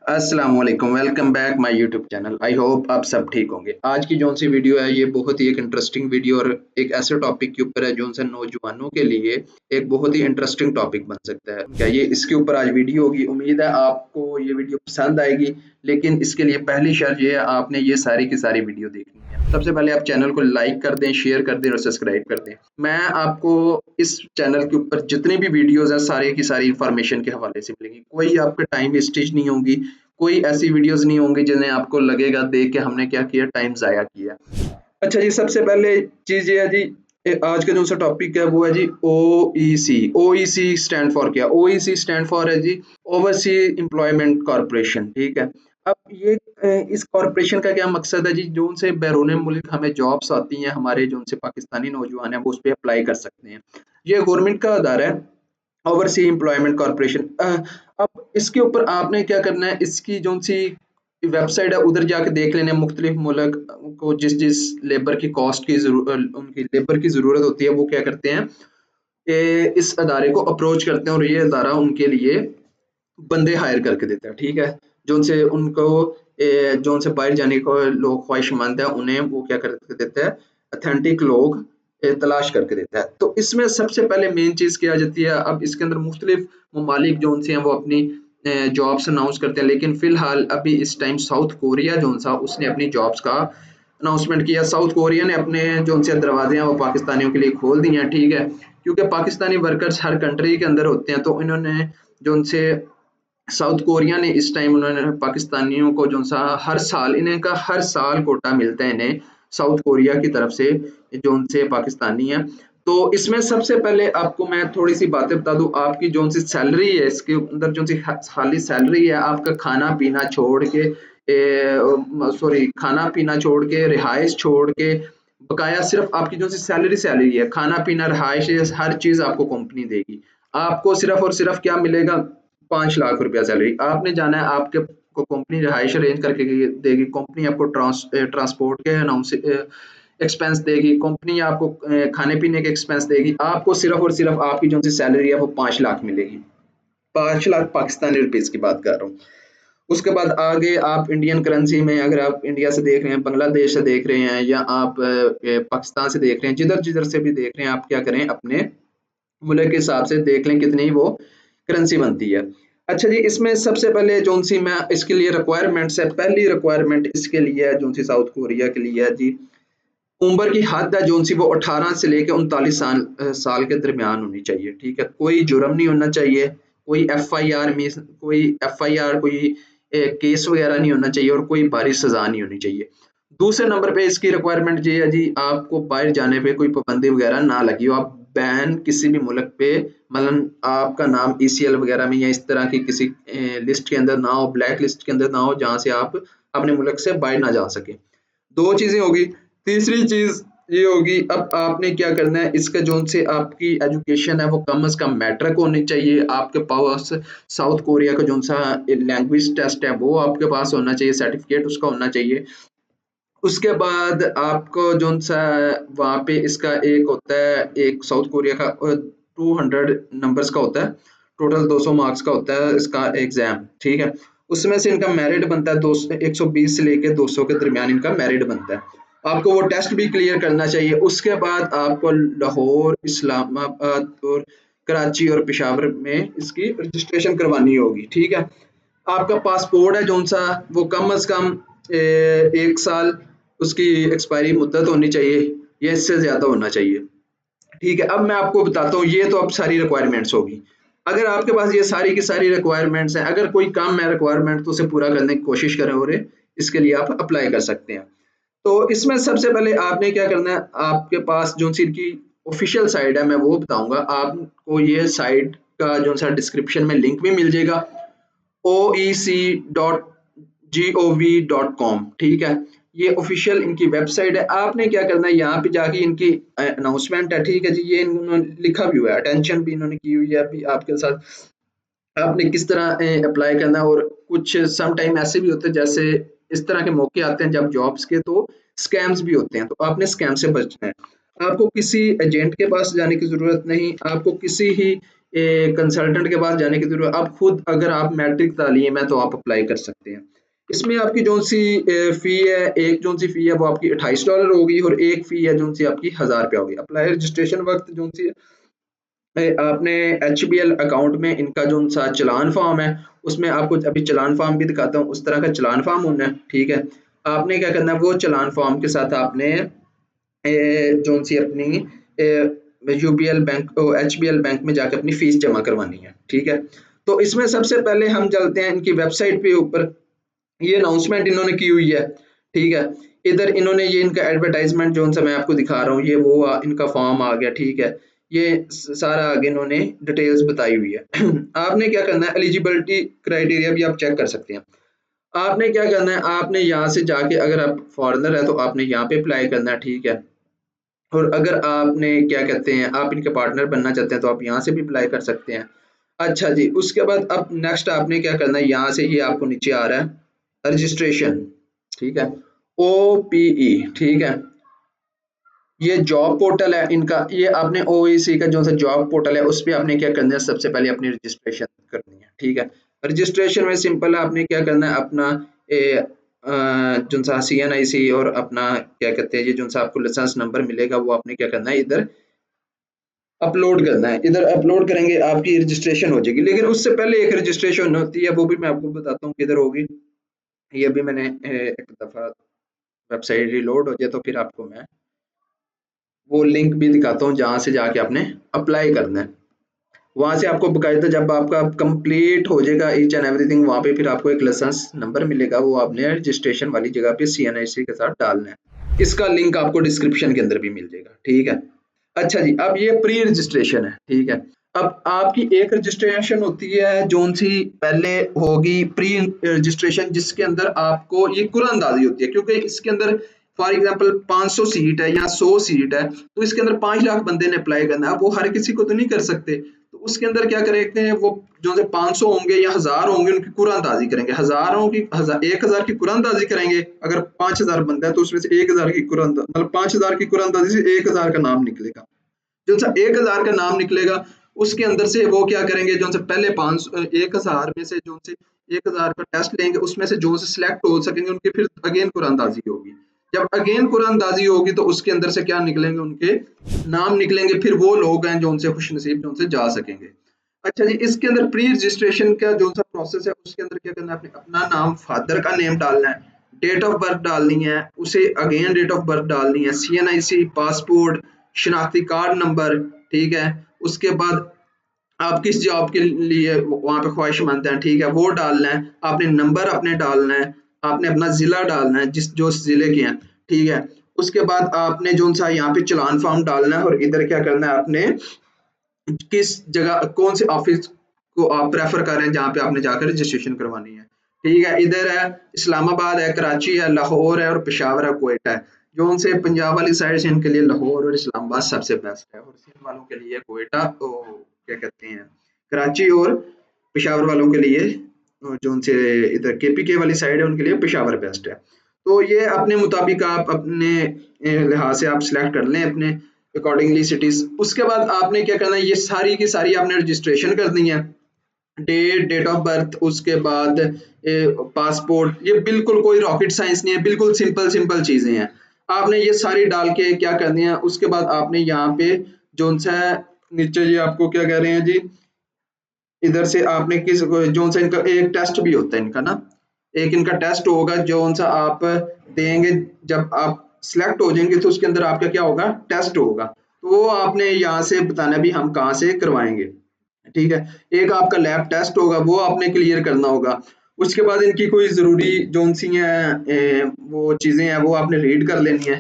अस्सलाम वालेकुम, welcome back my YouTube channel. I hope आप सब ठीक होंगे। आज की जौन सी वीडियो है ये बहुत ही एक इंटरेस्टिंग वीडियो और एक ऐसे टॉपिक के ऊपर है जो सा नौजवानों के लिए एक बहुत ही इंटरेस्टिंग टॉपिक बन सकता है। क्या ये इसके ऊपर आज वीडियो होगी। उम्मीद है आपको ये वीडियो पसंद आएगी, लेकिन इसके लिए पहली शर्त ये है आपने ये सारी की सारी वीडियो देखनी है। सबसे पहले आप चैनल को लाइक कर दें, शेयर कर दें और सब्सक्राइब कर दें। मैं आपको इस चैनल के ऊपर जितनी भी वीडियोस है सारी की सारी इंफॉर्मेशन के हवाले से मिलेंगी। कोई आपका टाइम वेस्टेज नहीं होगी, कोई ऐसी वीडियोस नहीं होंगी जिन्हें आपको लगेगा देख के हमने क्या किया, टाइम ज़ाया किया। अच्छा जी, सबसे पहले चीज़ ये है जी, आज का जो सा टॉपिक है वो है जी ओईसी। ओईसी स्टैंड फॉर क्या? ओईसी स्टैंड फॉर है जी ओवरसी एम्प्लॉयमेंट कॉर्पोरेशन। ठीक है। अब ये इस कॉर्पोरेशन का क्या मकसद है जी? जो उनसे बैरून मुल्क हमें जॉब्स आती हैं, हमारे जो उनसे पाकिस्तानी नौजवान हैं वो उस पर अप्लाई कर सकते हैं। ये गवर्नमेंट का अदारा है, ओवरसी एम्प्लॉयमेंट कॉर्पोरेशन। अब इसके ऊपर आपने क्या करना है, इसकी जो सी वेबसाइट है उधर जाके देख लेना है। मुख्तलिफ मुल्क को जिस जिस लेबर की कॉस्ट की उनकी लेबर की ज़रूरत होती है वो क्या करते हैं, इस अदारे को अप्रोच करते हैं और ये अदारा उनके लिए बंदे हायर करके देता है। ठीक है। जो उनसे उनको जो उनसे बाहर जाने को लोग ख्वाहिशमंद है उन्हें वो क्या करके देता है, अथेंटिक लोग तलाश करके देता है। तो इसमें सबसे पहले मेन चीज़ क्या आ जाती है, अब इसके अंदर मुख्तलिफ ममालिक जो उनसे हैं वो अपनी जॉब्स अनाउंस करते हैं, लेकिन फ़िलहाल अभी इस टाइम साउथ कोरिया जो सा उसने अपनी जॉब्स का अनाउंसमेंट किया। साउथ कोरिया ने अपने जो उनसे दरवाजे हैं वो पाकिस्तानियों के लिए खोल दिए हैं। ठीक है। क्योंकि पाकिस्तानी वर्कर्स हर कंट्री के अंदर होते हैं, तो इन्होंने जो उनसे साउथ कोरिया ने इस टाइम उन्होंने पाकिस्तानियों को जो सा हर साल इन्हें का हर साल कोटा मिलता है इन्हें साउथ कोरिया की तरफ से जो उनसे पाकिस्तानी है। तो इसमें सबसे पहले आपको मैं थोड़ी सी बातें बता दूं। आपकी जो सी सैलरी है इसके अंदर जो सी खाली सैलरी है, आपका खाना पीना छोड़ के सॉरी खाना पीना छोड़ के रिहाइश छोड़ के बकाया सिर्फ आपकी जो सी सैलरी सैलरी है, खाना पीना रिहाइश हर चीज आपको कंपनी देगी। आपको सिर्फ और सिर्फ क्या मिलेगा, 5 लाख रुपया सैलरी। आपने जाना है, आपके को कंपनी रिहाइश अरेंज करके देगी, कंपनी आपको ट्रांसपोर्ट के अनाउंस एक्सपेंस देगी, कंपनी आपको खाने पीने के एक्सपेंस देगी। आपको सिर्फ और सिर्फ आपकी जो सी सैलरी है वो 5 लाख मिलेगी। 5 लाख पाकिस्तानी रुपीज की बात कर रहा हूँ। उसके बाद आगे आप इंडियन करेंसी में, अगर आप इंडिया से देख रहे हैं, बांग्लादेश से देख रहे हैं, या आप पाकिस्तान से देख रहे हैं, जिधर जिधर से भी देख रहे हैं, आप क्या करें अपने मुल्क के हिसाब से देख लें कितनी वो करेंसी बनती है। अच्छा जी, इसमें सबसे पहले जो सी मैं इसके लिए रिक्वायरमेंट्स है, पहली रिक्वायरमेंट इसके लिए है जो सी साउथ कोरिया के लिए है जी, उम्र की हद है जो सी वो 18 से लेकर 39 साल के दरमियान होनी चाहिए। ठीक है। कोई जुर्म नहीं होना चाहिए, कोई एफआईआर मीन कोई एफआईआर कोई केस वगैरह नहीं होना चाहिए और कोई भारी सजा नहीं होनी चाहिए। दूसरे नंबर पे इसकी रिक्वायरमेंट ये है जी, आपको बाहर जाने पे कोई पाबंदी वगैरह ना लगी हो, आप बैन किसी भी मुल्क पे मतलब आपका नाम ईसीएल वगैरह में या इस तरह की किसी लिस्ट के अंदर ना हो, ब्लैक लिस्ट के अंदर ना हो, जहाँ से आप अपने मुल्क से बाहर ना जा सके। दो चीजें होगी। तीसरी चीज ये होगी, अब आपने क्या करना है, इसका जो से आपकी एजुकेशन है वो कम से कम मैट्रिक होनी चाहिए। आपके पास साउथ कोरिया का जो सा लैंग्वेज टेस्ट है वो आपके पास होना चाहिए, सर्टिफिकेट उसका होना चाहिए। उसके बाद आपको जो सा वहाँ पे इसका एक होता है, एक साउथ कोरिया का 200 नंबर्स का होता है, टोटल 200 मार्क्स का होता है इसका एग्जाम। ठीक है। उसमें से इनका मेरिट बनता है 200 120 से लेके 200 के दरमियान इनका मेरिट बनता है। आपको वो टेस्ट भी क्लियर करना चाहिए। उसके बाद आपको लाहौर, इस्लामाबाद और कराची और पेशावर में इसकी रजिस्ट्रेशन करवानी होगी। ठीक है। आपका पासपोर्ट है जो सा वो कम से कम 1 साल उसकी एक्सपायरी मुद्दत होनी चाहिए, ये इससे ज़्यादा होना चाहिए। ठीक है। अब मैं आपको बताता हूँ, ये तो अब सारी रिक्वायरमेंट्स होगी। अगर आपके पास ये सारी की सारी रिक्वायरमेंट्स हैं, अगर कोई कम है रिक्वायरमेंट तो उसे पूरा करने की कोशिश करें और इसके लिए आप अप्लाई कर सकते हैं। तो इसमें सबसे पहले आपने क्या करना है, आपके पास जो सी इनकी ऑफिशियल साइट है मैं वो बताऊंगा आपको। ये साइट का जो सा डिस्क्रिप्शन में लिंक भी मिल जाएगा, oec.gov.com। ठीक है। ये ऑफिशियल इनकी वेबसाइट है। आपने क्या करना है, यहाँ पे जाके इनकी अनाउंसमेंट है। ठीक है जी, ये इन्होंने लिखा भी हुआ है, अटेंशन भी इन्होंने की हुई है अभी आपके साथ आपने किस तरह अप्लाई करना है। और कुछ सम टाइम ऐसे भी होते हैं, जैसे इस तरह के मौके आते हैं जब जॉब्स के, तो स्कैम्स भी होते हैं, तो आपने स्कैम से बचना है। आपको किसी एजेंट के पास जाने की जरूरत नहीं, आपको किसी ही कंसल्टेंट के पास जाने की जरूरत, आप खुद अगर आप मैट्रिक तालीम है तो आप अप्लाई कर सकते हैं। इसमें आपकी जो सी फी है, एक जो सी फी है वो आपकी $28 होगी और एक फी है जो सी आपकी ₹1000 होगी। अप्लाई रजिस्ट्रेशन वक्त जो सी आपने HBL अकाउंट में इनका जो सा चलान फॉर्म है, उसमें आपको अभी चलान फॉर्म भी दिखाता हूँ, उस तरह का चलान फॉर्म होना है, ठीक है। आपने क्या करना है, वो चलान फॉर्म के साथ आपने जो सी अपनी UBL बैंक HBL बैंक में जाकर अपनी फीस जमा करवानी है, ठीक है। तो इसमें सबसे पहले हम चलते हैं इनकी वेबसाइट पे ऊपर, ये अनाउंसमेंट इन्होंने की हुई है, ठीक है। इधर इन्होंने ये इनका एडवर्टाइजमेंट जो सा मैं आपको दिखा रहा हूँ, ये वो इनका फॉर्म आ गया, ठीक है। ये सारा आगे इन्होंने डिटेल्स बताई हुई है। आपने क्या करना है, एलिजिबिलिटी क्राइटेरिया भी आप चेक कर सकते हैं। आपने क्या करना है, आपने यहाँ से जाके अगर आप फॉरेनर है तो आपने यहाँ पे अप्लाई करना है, ठीक है। और अगर आपने क्या कहते हैं, आप इनके पार्टनर बनना चाहते हैं तो आप यहाँ से भी अप्लाई कर सकते हैं। अच्छा जी, उसके बाद अब नेक्स्ट आपने क्या करना है, यहाँ से ये आपको नीचे आ रहा है रजिस्ट्रेशन, ठीक है, OPE, ठीक है। ये जॉब पोर्टल है इनका, ये आपने OEC का जो सा जॉब पोर्टल है उस पर आपने क्या करना है, सबसे पहले अपनी रजिस्ट्रेशन करनी है, ठीक है। रजिस्ट्रेशन में सिंपल है, आपने क्या करना है, अपना जो सा CNIC और अपना क्या कहते हैं, ये जो सा आपको लाइसेंस नंबर मिलेगा वो आपने क्या करना है, इधर अपलोड करना है। इधर अपलोड करेंगे आपकी रजिस्ट्रेशन हो जाएगी, लेकिन उससे पहले एक रजिस्ट्रेशन होती है, वो भी मैं आपको बताता हूँ किधर होगी। ये भी मैंने एक दफ़ा वेबसाइट रिलोड हो जाए तो फिर आपको मैं वो लिंक भी दिखाता हूँ जहाँ से जाके आपने अप्लाई करना है। वहाँ से आपको बकायदा जब आपका कंप्लीट हो जाएगा ईच एंड एवरीथिंग, वहाँ पे फिर आपको एक लाइसेंस नंबर मिलेगा, वो आपने रजिस्ट्रेशन वाली जगह पे CNIC के साथ डालना है। इसका लिंक आपको डिस्क्रिप्शन के अंदर भी मिल जाएगा, ठीक है। अच्छा जी, अब ये प्री रजिस्ट्रेशन है, ठीक है। अब आपकी एक रजिस्ट्रेशन होती है जो सी पहले होगी प्री रजिस्ट्रेशन, जिसके अंदर आपको ये कुरानंदाजी होती है, क्योंकि इसके अंदर फॉर एग्जांपल 500 सीट है या 100 सीट है, तो इसके अंदर 5 लाख बंदे ने अप्लाई करना है, वो हर किसी को तो नहीं कर सकते। तो उसके अंदर क्या करेंगे, वो जो 500 होंगे या 1000 होंगे उनकी कुरानंदाजी करेंगे, 1000 की कुरानंदाजी करेंगे। अगर 5000 बंदा है तो उसमें से 1000 की कुरानंदाजी, मतलब 5000 की कुरानंदाजी से 1000 का नाम निकलेगा। जो सा 1000 का नाम निकलेगा उसके अंदर से वो क्या करेंगे, जो से पहले 1000 में से जो से 1000 का टेस्ट लेंगे, उसमें से जो से सिलेक्ट हो सकेंगे उनकी फिर अगेन कुरानंदाजी होगी। जब अगेन कुरानंदाजी होगी तो उसके अंदर से क्या निकलेंगे, उनके नाम निकलेंगे, फिर वो लोग हैं जो उनसे खुशनसीब जो उनसे जा सकेंगे। अच्छा जी, इसके अंदर प्री रजिस्ट्रेशन का जो सा प्रोसेस है, उसके अंदर क्या करना है, आपने अपना नाम, फादर का नेम डालना है, डेट ऑफ बर्थ डालनी है, उसे अगेन डेट ऑफ बर्थ डालनी है, CNIC, पासपोर्ट, शनाख्ती कार्ड नंबर, ठीक है। उसके बाद आप किस जॉब के लिए वहाँ पे ख्वाहिशमंद हैं, ठीक है, वो डालना है। आपने नंबर अपने डालना है, आपने अपना ज़िला डालना है जो ज़िले के हैं, ठीक है। उसके बाद आपने जो सा यहाँ पे चलान फॉर्म डालना है, और इधर क्या करना है, आपने किस जगह कौन से ऑफिस को आप प्रेफर कर रहे हैं जहाँ पे आपने जाकर रजिस्ट्रेशन करवानी है, ठीक है। इधर है इस्लामाबाद है, कराची है, लाहौर है और पेशावर है, कोयटा है। जो उनसे पंजाब वाली साइड से इनके लिए लाहौर और इस्लामाबाद सबसे बेस्ट है, और सिंध वालों के लिए कोयटा क्या कहते हैं, कराची, और पेशावर वालों के लिए जो उनसे इधर KPK वाली साइड है उनके लिए पेशावर बेस्ट है। तो ये अपने मुताबिक आप अपने लिहाज से आप सिलेक्ट कर लें अपने अकॉर्डिंगली सिटीज। उसके बाद आपने क्या करना है, ये सारी की सारी आपने रजिस्ट्रेशन करनी है, डेट ऑफ बर्थ, उसके बाद पासपोर्ट। ये बिल्कुल कोई रॉकेट साइंस नहीं है, बिल्कुल सिंपल सिंपल चीजें हैं। आपने ये सारी डाल के क्या करनी है, उसके बाद आपने यहाँ पे जो सा नीचे ये आपको क्या कह रहे हैं जी, इधर से आपने किस जो सा इनका एक टेस्ट भी होता है इनका ना, एक इनका टेस्ट होगा जो सा आप देंगे, जब आप सिलेक्ट हो जाएंगे तो उसके अंदर आपका क्या होगा, टेस्ट होगा। तो वो आपने यहाँ से बताना भी हम कहाँ से करवाएंगे, ठीक है। एक आपका लैब टेस्ट होगा, वो आपने क्लियर करना होगा। उसके बाद इनकी कोई ज़रूरी जोन सी हैं वो चीज़ें हैं वो आपने रीड कर लेनी है।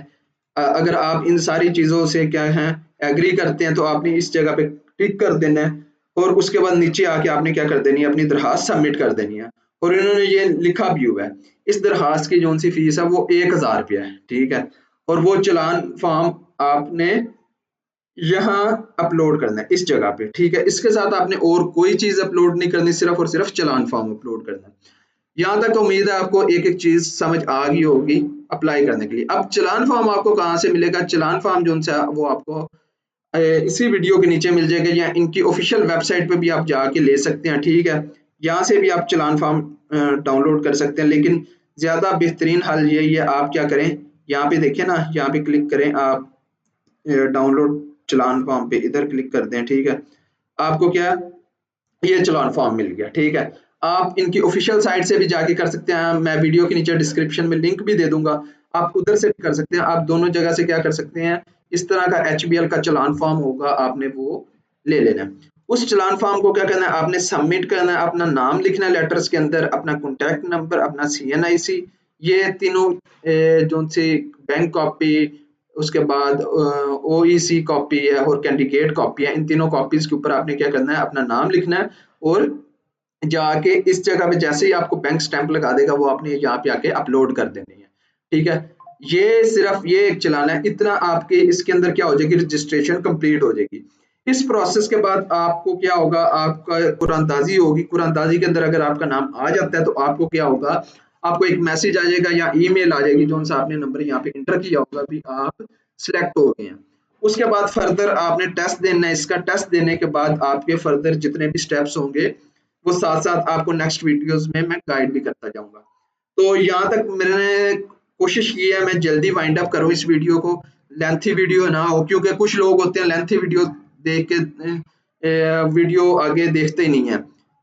अगर आप इन सारी चीज़ों से क्या है एग्री करते हैं तो आपने इस जगह पे टिक कर देना है, और उसके बाद नीचे आके आपने क्या कर देनी है, अपनी दरखास्त सबमिट कर देनी है। और इन्होंने ये लिखा भी हुआ है, इस दरखास्त की जो सी फीस है वो 1000 रुपया है, ठीक है। और वो चलान फॉर्म आपने यहाँ अपलोड करना है इस जगह पे, ठीक है। इसके साथ आपने और कोई चीज अपलोड नहीं करनी, सिर्फ और सिर्फ चलान फॉर्म अपलोड करना है। यहाँ तक उम्मीद है आपको एक एक चीज समझ आ गई होगी अप्लाई करने के लिए। अब चलान फॉर्म आपको कहाँ से मिलेगा, चलान फॉर्म जो है वो आपको इसी वीडियो के नीचे मिल जाएगा, या इनकी ऑफिशियल वेबसाइट पे भी आप जाके ले सकते हैं, ठीक है। यहाँ से भी आप चालान फॉर्म डाउनलोड कर सकते हैं, लेकिन ज़्यादा बेहतरीन हल यही है, आप क्या करें, यहाँ पे देखिए ना, यहाँ पे क्लिक करें आप, डाउनलोड चालान फॉर्म पे इधर क्लिक कर दें, ठीक है। आपको क्या, ये चालान फॉर्म मिल गया, ठीक है। आप इनकी ऑफिशियल साइट से भी जाके कर सकते हैं, मैं वीडियो के नीचे डिस्क्रिप्शन में लिंक भी दे दूंगा, आप उधर से भी कर सकते हैं। आप दोनों जगह से क्या कर सकते हैं, इस तरह का HBL का चालान फॉर्म होगा, आपने वो ले लेना है। उस चालान फॉर्म को क्या करना है, आपने सबमिट करना है, अपना नाम लिखना है लेटर्स के अंदर, अपना कॉन्टैक्ट नंबर, अपना CNIC, ये तीनों जो से बैंक कॉपी, उसके बाद OEC कॉपी है और कैंडिडेट कॉपी है, इन तीनों कॉपीज के ऊपर आपने क्या करना है, अपना नाम लिखना है, और जाके इस जगह पे जैसे ही आपको बैंक स्टैंप लगा देगा, वो आपने यहाँ पे आके अपलोड कर देनी है, ठीक है। ये सिर्फ ये एक चलाना है, इतना आपके इसके अंदर क्या हो जाएगी, रजिस्ट्रेशन कंप्लीट हो जाएगी। इस प्रोसेस के बाद आपको क्या होगा, आपका कुरानदाजी होगी, कुरानदाजी के अंदर अगर आपका नाम आ जाता है तो आपको क्या होगा, आपको एक मैसेज आ जाएगा या ईमेल आ जाएगी, जो सा आपने नंबर यहाँ पे इंटर किया होगा, भी आप सिलेक्ट हो गए हैं। उसके बाद फर्दर आपने टेस्ट देना है, इसका टेस्ट देने के बाद आपके फर्दर जितने भी स्टेप्स होंगे, वो साथ साथ आपको नेक्स्ट वीडियोस में मैं गाइड भी करता जाऊंगा। तो यहाँ तक मैंने कोशिश की है, मैं जल्दी वाइंड अप करूँ इस वीडियो को, लेंथी वीडियो ना हो, क्योंकि कुछ लोग होते हैं लेंथी वीडियो देख के वीडियो आगे देखते ही नहीं है,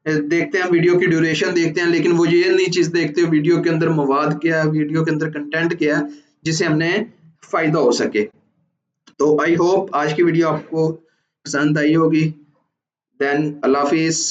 देखते हैं वीडियो की ड्यूरेशन देखते हैं, लेकिन वो ये नहीं चीज देखते वीडियो के अंदर मवाद क्या है, वीडियो के अंदर कंटेंट क्या है, जिससे हमने फायदा हो सके। तो आई होप आज की वीडियो आपको पसंद आई होगी। देन अल्लाह हाफिज।